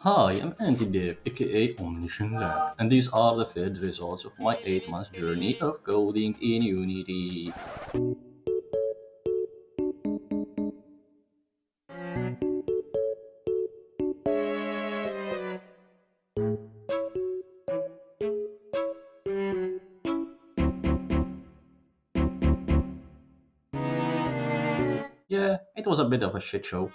Hi, I'm indiedev, aka Omniscient Lab, and these are the fed results of my 8 month journey of coding in Unity. Yeah, it was a bit of a shit show.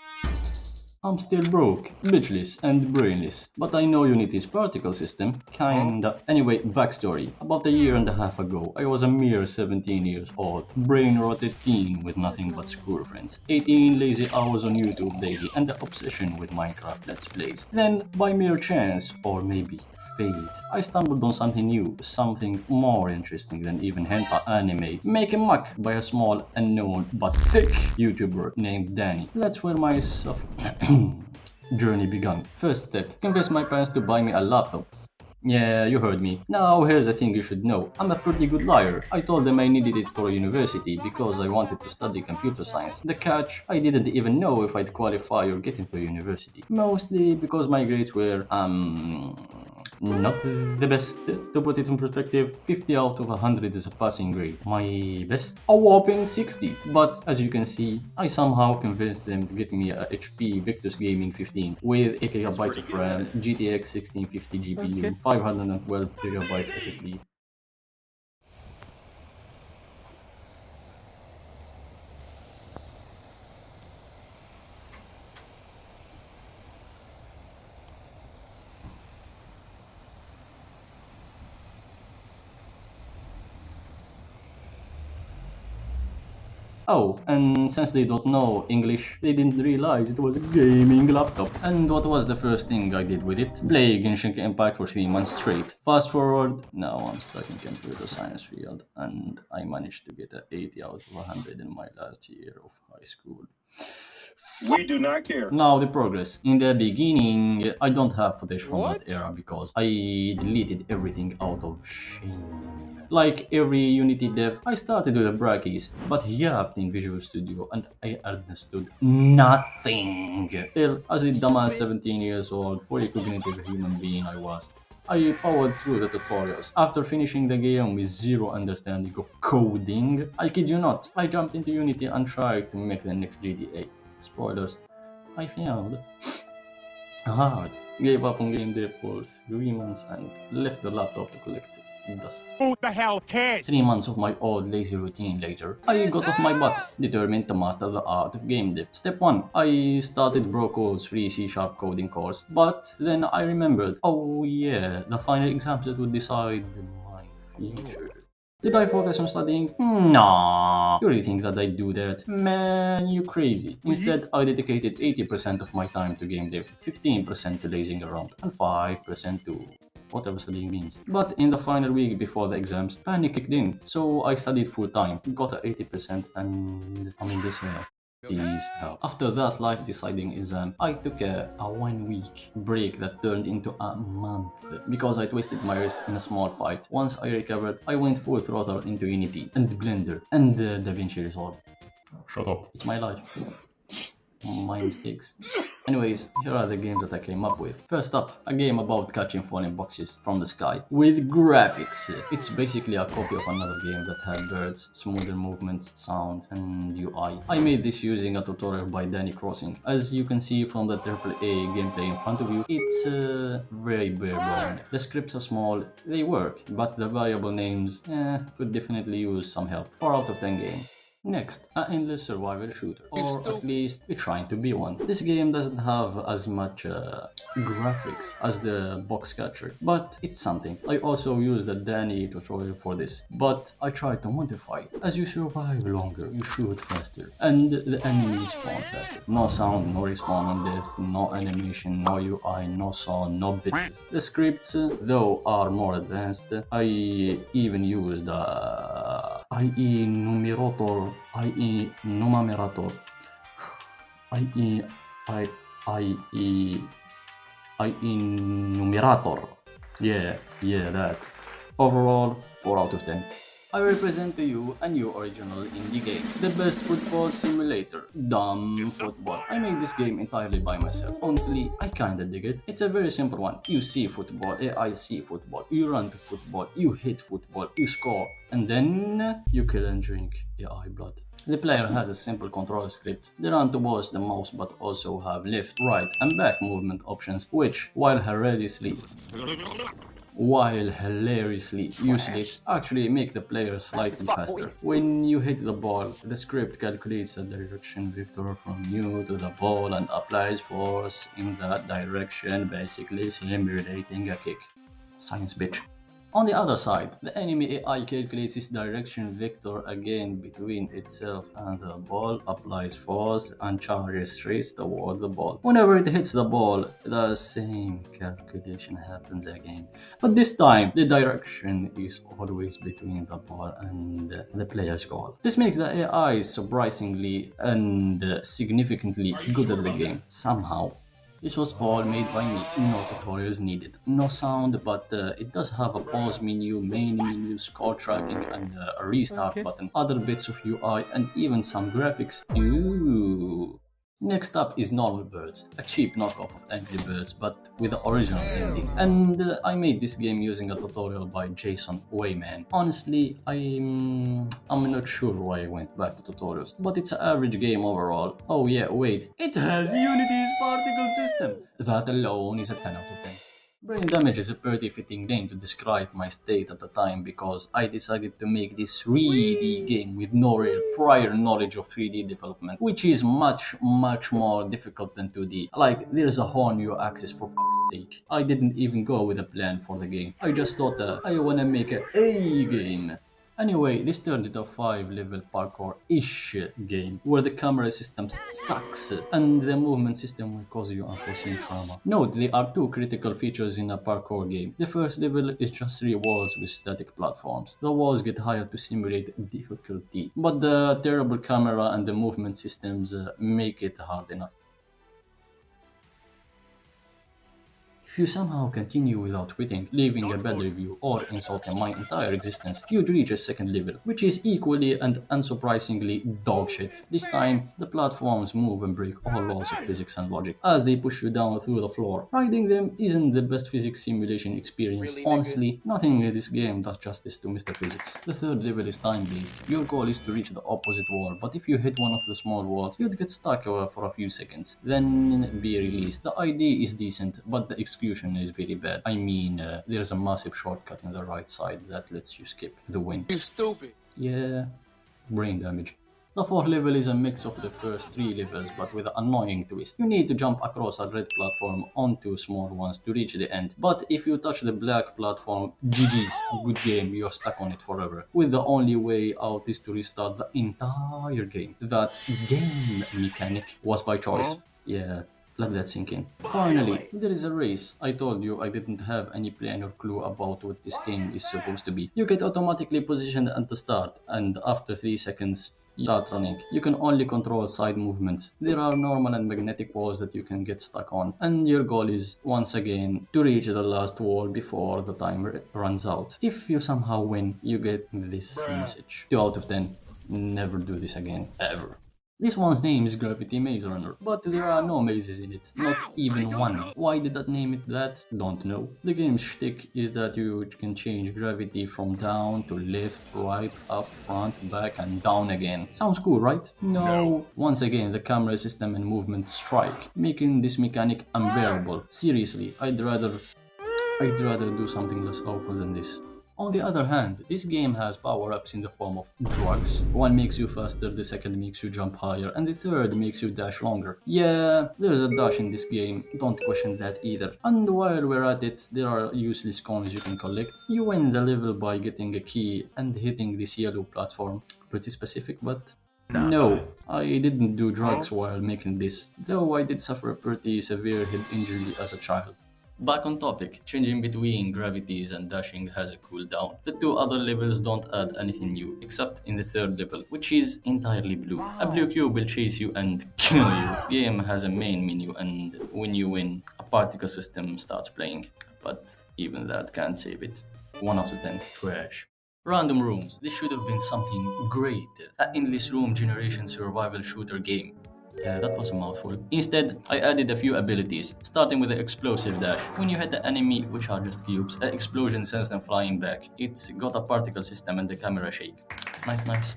I'm still broke, bitchless, and brainless, but I know Unity's particle system, kinda. Anyway, backstory. About a year and a half ago, I was a mere 17 years old, brain-rotted teen with nothing but school friends, 18 lazy hours on YouTube daily, and the obsession with Minecraft Let's Plays. Then, by mere chance, or maybe fate, I stumbled on something new, something more interesting than even hentai anime, making muck by a small, unknown, but thick YouTuber named Danny. That's where my journey began. First step, convince my parents to buy me a laptop. Yeah, you heard me. Now, here's the thing you should know. I'm a pretty good liar. I told them I needed it for university because I wanted to study computer science. The catch, I didn't even know if I'd qualify or get into university. Mostly because my grades were, not the best. To put it in perspective, 50 out of 100 is a passing grade. My best? A whopping 60. But as you can see, I somehow convinced them to get me a HP Victus Gaming 15 with 8 gigabytes of RAM, GTX 1650 GPU, 512 gigabytes SSD. Oh, and since they don't know English, they didn't realize it was a gaming laptop. And what was the first thing I did with it? Play Genshin Impact for 3 months straight. Fast forward, now I'm stuck in computer science field, and I managed to get a 80 out of 100 in my last year of high school. We do not care. Now the progress. In the beginning, I don't have footage from that era because I deleted everything out of shame. Like every Unity dev, I started with the brackies, but yapped in Visual Studio and I understood nothing. Still, as a dumbass 17 years old, fully cognitive human being I was, I powered through the tutorials. After finishing the game with zero understanding of coding, I kid you not, I jumped into Unity and tried to make the next GTA. Spoilers, I failed hard, gave up on game dev for 3 months and left the laptop to collect dust. Who the hell cares? 3 months of my old lazy routine later, I got off my butt, determined to master the art of game dev. Step 1. I started Brocode's free C-sharp coding course, but then I remembered, oh yeah, the final exams that would decide my future. Did I focus on studying? Nah. You really think that I do that? Man, you crazy. Instead, I dedicated 80% of my time to game dev, 15% to lazing around, and 5% to whatever studying means. But in the final week before the exams, panic kicked in. So I studied full time, got a 80%, and I'm in this here. Please help. After that life deciding exam, I took a 1 week break that turned into a month because I twisted my wrist in a small fight. Once I recovered, I went full throttle into Unity and Blender and DaVinci Resolve. Shut up. It's my life. My mistakes. Anyways, here are the games that I came up with. First up, a game about catching falling boxes from the sky with graphics. It's basically a copy of another game that had birds, smoother movements, sound, and UI. I made this using a tutorial by Danny Crossing. As you can see from the AAA gameplay in front of you, it's very bare bone. The scripts are small, they work, but the variable names could definitely use some help. 4 out of 10 game. Next, an endless survival shooter, or at least we're trying to be one. This game doesn't have as much graphics as the box catcher, but it's something. I also used a Danny tutorial for this, but I tried to modify it. As you survive longer, you shoot faster, and the enemies spawn faster. No sound, no respawn on death, no animation, no UI, no sound, no bitches. The scripts, though, are more advanced. I even used IE numerator, IE numerator, IE, I, IE, IE numerator. Yeah, that. Overall, 4 out of 10. I represent to you a new original indie game, the best football simulator, Dumb Football. I made this game entirely by myself. Honestly, I kinda dig it. It's a very simple one. You see football, AI see football, you run to football, you hit football, you score, and then you kill and drink AI blood. The player has a simple control script. They run towards the mouse but also have left, right, and back movement options, which, while hilariously useless, actually make the player slightly faster. When you hit the ball, the script calculates a direction vector from you to the ball and applies force in that direction, basically simulating a kick. Science bitch. On the other side, the enemy AI calculates its direction vector again between itself and the ball, applies force, and charges straight toward the ball. Whenever it hits the ball, the same calculation happens again. But this time, the direction is always between the ball and the player's goal. This makes the AI surprisingly and significantly good at the game, somehow. This was all made by me, no tutorials needed. No sound, but it does have a pause menu, main menu, score tracking, and a restart button, other bits of UI, and even some graphics too. Next up is Normal Birds, a cheap knockoff of Angry Birds, but with the original ending. And I made this game using a tutorial by Jason Wayman. Honestly, I'm not sure why I went back to tutorials, but it's an average game overall. Oh yeah, wait, it has Unity's particle system! That alone is a 10 out of 10. Brain Damage is a pretty fitting name to describe my state at the time because I decided to make this 3D game with no real prior knowledge of 3D development, which is much more difficult than 2D. Like, there's a whole new axis for fuck's sake. I didn't even go with a plan for the game. I just thought I wanna make a game. Anyway, this turned into a 5-level parkour-ish game, where the camera system sucks and the movement system will cause you unforeseen trauma. Note, there are two critical features in a parkour game. The first level is just 3 walls with static platforms. The walls get higher to simulate difficulty, but the terrible camera and the movement systems make it hard enough. If you somehow continue without quitting, leaving a bad review, or insulting my entire existence, you'd reach a second level, which is equally and unsurprisingly dogshit. This time, the platforms move and break all laws of physics and logic as they push you down through the floor. Riding them isn't the best physics simulation experience. Honestly, nothing in this game does justice to Mr. Physics. The third level is time-based. Your goal is to reach the opposite wall, but if you hit one of the small walls, you'd get stuck for a few seconds, then be released. The idea is decent, but the execution is very bad. I mean, there's a massive shortcut on the right side that lets you skip the win. You stupid. Yeah, brain damage. The fourth level is a mix of the first 3 levels, but with an annoying twist. You need to jump across a red platform onto small ones to reach the end. But if you touch the black platform, GG's, good game, you're stuck on it forever. With the only way out is to restart the entire game. That game mechanic was by choice. Yeah, let that sink in. Finally, there is a race. I told you I didn't have any plan or clue about what this game is supposed to be. You get automatically positioned at the start, and after 3 seconds, you start running. You can only control side movements. There are normal and magnetic walls that you can get stuck on, and your goal is, once again, to reach the last wall before the timer runs out. If you somehow win, you get this message. 2 out of 10. Never do this again, ever. This one's name is Gravity Maze Runner, but there are no mazes in it, not even one. Why did that name it that? Don't know. The game's shtick is that you can change gravity from down to left, right, up, front, back, and down again. Sounds cool, right? No. Once again, the camera system and movement strike, making this mechanic unbearable. Seriously, I'd rather do something less awful than this. On the other hand, this game has power-ups in the form of drugs. One makes you faster, the second makes you jump higher, and the third makes you dash longer. Yeah, there's a dash in this game, don't question that either. And while we're at it, there are useless coins you can collect. You win the level by getting a key and hitting this yellow platform. Pretty specific, but... No, I didn't do drugs while making this, though I did suffer a pretty severe head injury as a child. Back on topic, changing between gravities and dashing has a cooldown. The 2 other levels don't add anything new, except in the 3rd level, which is entirely blue. A blue cube will chase you and kill you. Game has a main menu, and when you win, a particle system starts playing. But even that can't save it. 1 out of 10, trash. Random rooms. This should have been something great. An endless room generation survival shooter game. Yeah, that was a mouthful. Instead, I added a few abilities, starting with the explosive dash. When you hit the enemy, which are just cubes, an explosion sends them flying back. It's got a particle system and the camera shake. Nice, nice.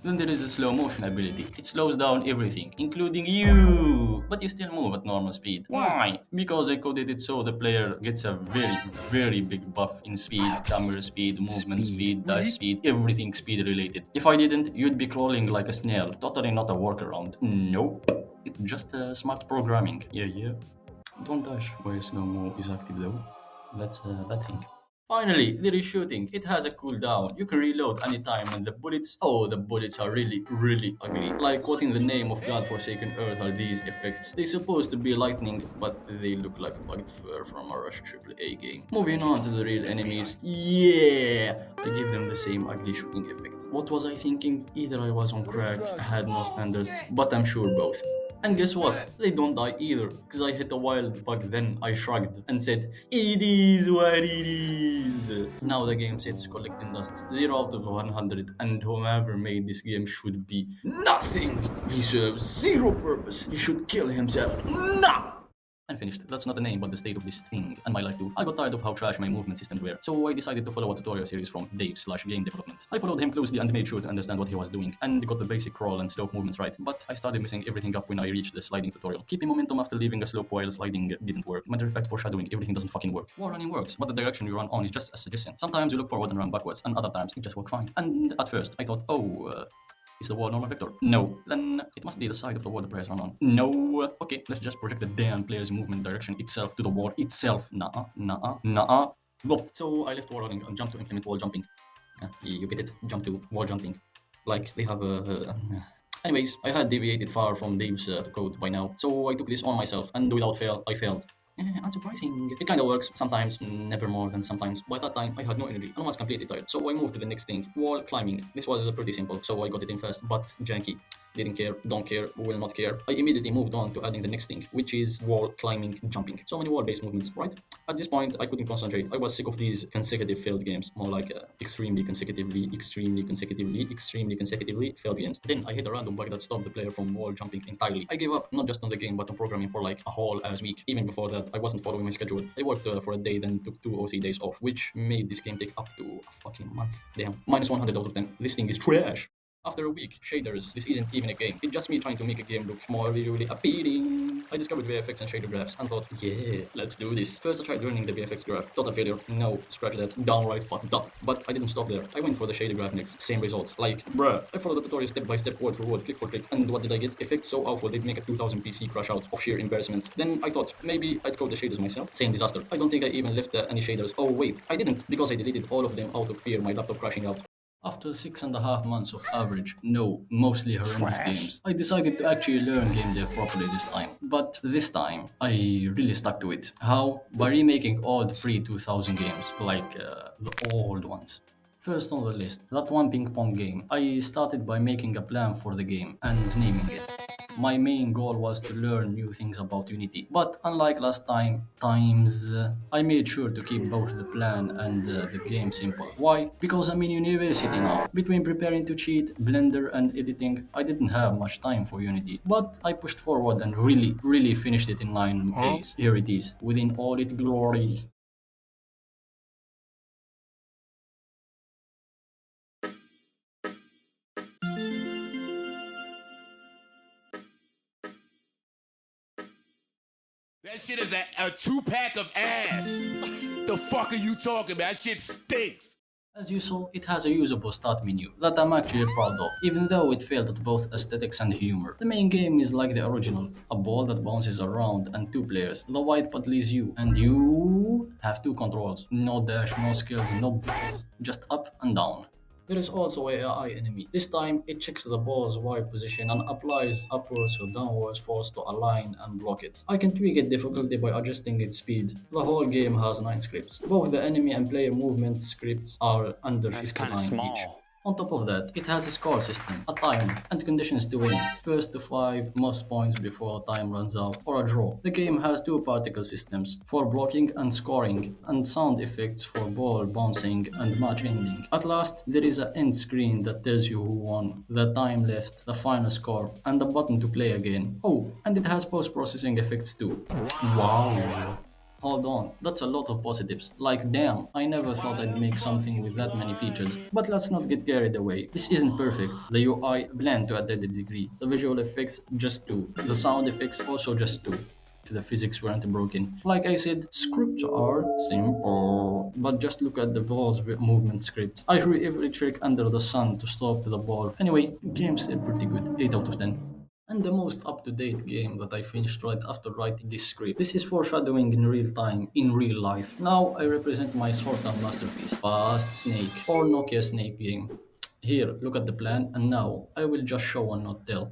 Then there is the slow motion ability. It slows down everything, including you. But you still move at normal speed. Why? Because I coded it so the player gets a very big buff in speed, camera speed, movement speed, dash speed, everything speed related. If I didn't, you'd be crawling like a snail. Totally not a workaround. Nope. It's just smart programming. Yeah. Don't dash while slow-mo is active though. That's a bad thing. Finally, there is shooting. It has a cooldown. You can reload anytime and the bullets are really ugly. Like what in the name of godforsaken earth are these effects? They're supposed to be lightning, but they look like bugged fur from a Rush AAA game. Moving on to the real enemies. Yeah! I gave them the same ugly shooting effect. What was I thinking? Either I was on crack, I had no standards, but I'm sure both. And guess what? They don't die either, because I hit a wild bug then I shrugged and said, it is what it is. Now the game sits collecting dust, 0 out of 100, and whomever made this game should be nothing. He serves zero purpose. He should kill himself. No! And finished. That's not the name, but the state of this thing, and my life too. I got tired of how trash my movement systems were, so I decided to follow a tutorial series from Dave/gamedevelopment. I followed him closely and made sure to understand what he was doing, and got the basic crawl and slope movements right, but I started messing everything up when I reached the sliding tutorial. Keeping momentum after leaving a slope while sliding didn't work. Matter of fact, foreshadowing everything doesn't fucking work. Wall running works, but the direction you run on is just a suggestion. Sometimes you look forward and run backwards, and other times it just works fine. And at first, I thought, is the wall normal vector? No. Then it must be the side of the wall the players run on. No. Okay, let's just project the damn player's movement direction itself to the wall itself. Nah. So I left wall running and jumped to implement wall jumping. You get it? Jump to wall jumping. Like they have a... Anyways, I had deviated far from Dave's code by now, so I took this on myself, and without fail, I failed. Unsurprising. It kinda works sometimes, never more than sometimes. By that time, I had no energy and was completely tired. So I moved to the next thing, wall climbing. This was pretty simple, so I got it in fast, but janky. Didn't care, don't care, will not care. I immediately moved on to adding the next thing, which is wall climbing, jumping. So many wall-based movements, right? At this point, I couldn't concentrate. I was sick of these consecutive failed games, more like extremely consecutively failed games. Then I hit a random bug that stopped the player from wall jumping entirely. I gave up, not just on the game, but on programming for like a whole ass week. Even before that, I wasn't following my schedule. I worked for a day, then took 2 or 3 days off, which made this game take up to a fucking month. Damn. Minus 100 out of 10. This thing is trash. After a week, shaders, this isn't even a game. It's just me trying to make a game look more visually appealing. I discovered VFX and shader graphs and thought, yeah, let's do this. First I tried learning the VFX graph. Total failure. No, scratch that. Downright fucked up. But I didn't stop there. I went for the shader graph next. Same results. Like, bruh. I followed the tutorial step by step, word for word, click for click. And what did I get? Effects so awful they'd make a 2000 PC crash out of sheer embarrassment. Then I thought, maybe I'd code the shaders myself. Same disaster. I don't think I even left any shaders. Oh wait, I didn't, because I deleted all of them out of fear my laptop crashing out. After 6.5 months of average, no, mostly horrendous games, I decided to actually learn game dev properly this time. But this time, I really stuck to it. How? By remaking all the pre-2000 games, like the old ones. First on the list, that one ping pong game. I started by making a plan for the game and naming it. My main goal was to learn new things about Unity, but unlike last times, I made sure to keep both the plan and the game simple. Why? Because I'm in university now. Between preparing to cheat, Blender, and editing, I didn't have much time for Unity, but I pushed forward and really finished it in 9 days. Here it is, within all its glory. That shit is a two-pack of ass. The fuck are you talking about? That shit stinks. As you saw, it has a usable start menu that I'm actually proud of, even though it failed at both aesthetics and humor. The main game is like the original, a ball that bounces around and 2 players. The white puddle is you, and you have 2 controls. No dash, no skills, no bitches, just up and down. There is also a AI enemy. This time, it checks the ball's Y position and applies upwards or downwards force to align and block it. I can tweak its difficulty by adjusting its speed. The whole game has 9 scripts. Both the enemy and player movement scripts are under That's 59 kind of each. small. On top of that, it has a score system, a timer, and conditions to win. First to 5 most points before time runs out, or a draw. The game has two particle systems, for blocking and scoring, and sound effects for ball bouncing and match ending. At last, there is an end screen that tells you who won, the time left, the final score, and a button to play again. Oh, and it has post-processing effects too. Wow. Hold on, that's a lot of positives. Like, damn, I never thought I'd make something with that many features. But let's not get carried away. This isn't perfect. The UI bland to a dead degree. The visual effects just do. The sound effects also just do. The physics weren't broken. Like I said, scripts are simple. But just look at the ball's movement script. I threw every trick under the sun to stop the ball. Anyway, game's still pretty good. 8 out of 10 and the most up-to-date game that I finished right after writing this script. This is foreshadowing in real time, in real life. Now I represent my short-term masterpiece, Fast Snake, or Nokia Snake game. Here, look at the plan, and now I will just show and not tell.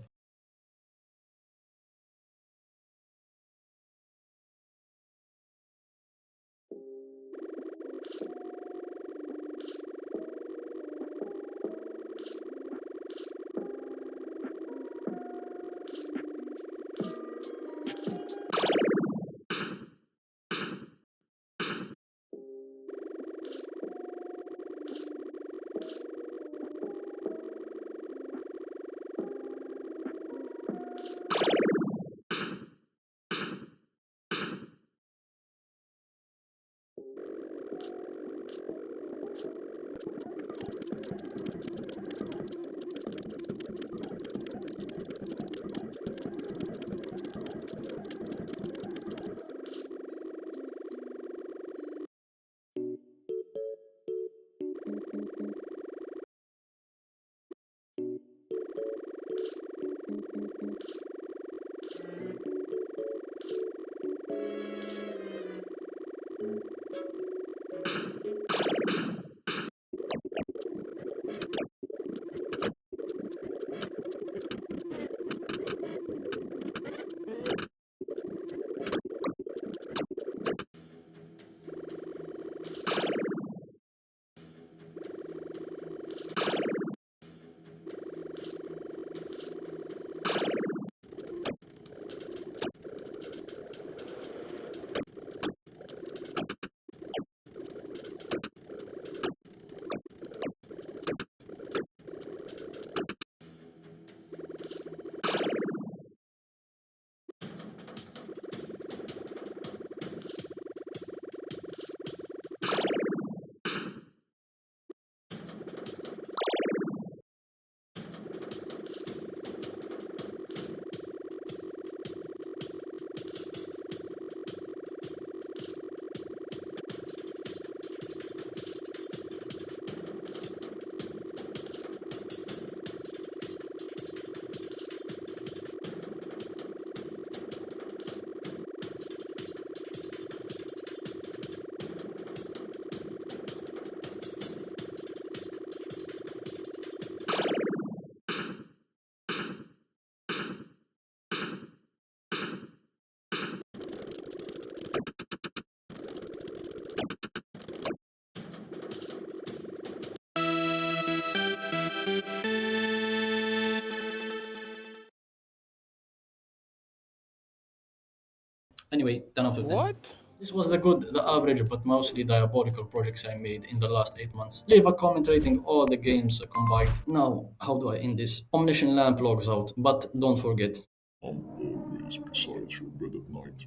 Anyway, 10 out of 10. What? This was the good, the average, but mostly diabolical projects I made in the last 8 months. Leave a comment rating all the games combined. Now, how do I end this? Omniscient Lamp logs out, but don't forget. I'm always beside you, bed at night.